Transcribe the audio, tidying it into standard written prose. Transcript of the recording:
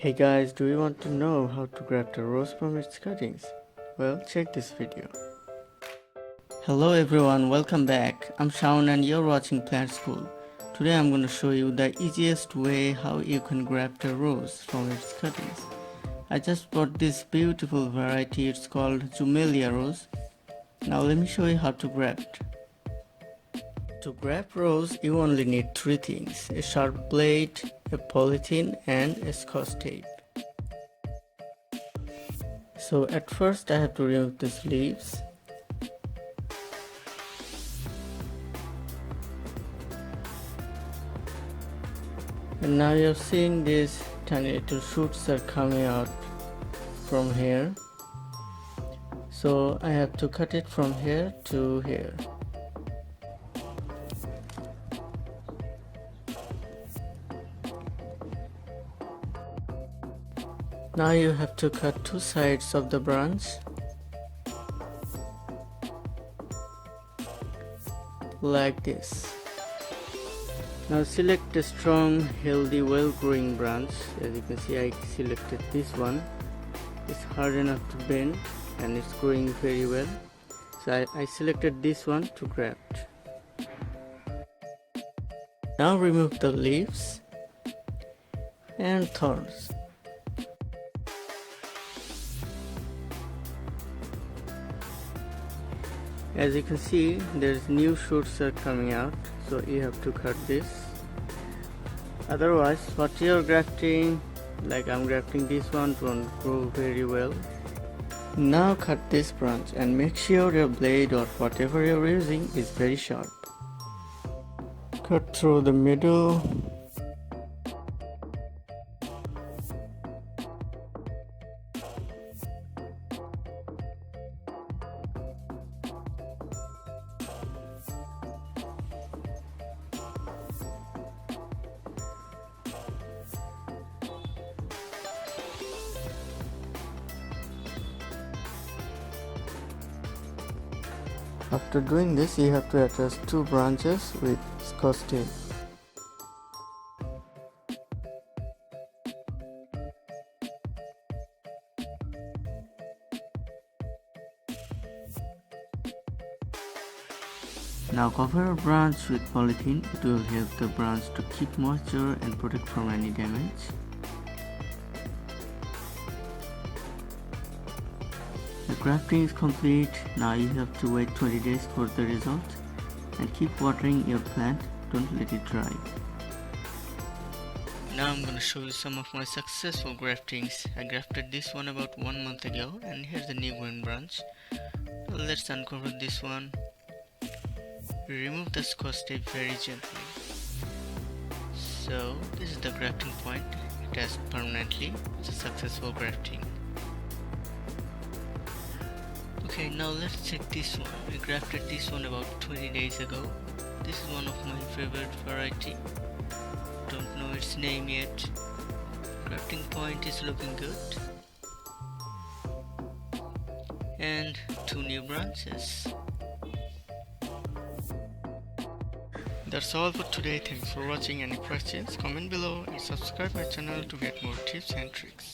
Hey guys, do you want to know how to graft a rose from its cuttings? Well, check this video. Hello everyone, welcome back. I'm Shaun and you're watching Plant School. Today I'm going to show you the easiest way how you can graft a rose from its cuttings. I just bought this beautiful variety, it's called jumelia rose. Now let me show you how to graft. To graft rose, you only need three things: a sharp blade, a polythene and a scotch tape. So at first I have to remove these leaves. And now you're seeing these tiny little shoots are coming out from here. So I have to cut it from here to here. Now you have to cut two sides of the branch like this. Now select a strong, healthy, well-growing branch. As you can see, I selected this one. It's hard enough to bend and it's growing very well. So I selected this one to graft. Now remove the leaves and thorns. As you can see, there's new shoots are coming out, so you have to cut this. Otherwise, what you're grafting, like I'm grafting this one, won't grow very well. Now cut this branch and make sure your blade or whatever you're using is very sharp. Cut through the middle. After doing this, you have to attach two branches with scotch tape. Now cover a branch with polythene. It will help the branch to keep moisture and protect from any damage. The grafting is complete. Now you have to wait 20 days for the result and keep watering your plant. Don't let it dry. Now I'm going to show you some of my successful graftings. I grafted this one about 1 month ago and here's the new green branch. Now let's uncover this one. Remove the scotch tape very gently. So this is the grafting point attached permanently. It's a successful grafting. Okay, now let's check this one. I grafted this one about 20 days ago. This is one of my favorite variety. Don't know its name yet. Grafting point is looking good. And two new branches. That's all for today. Thanks for watching. Any questions, comment below and subscribe my channel to get more tips and tricks.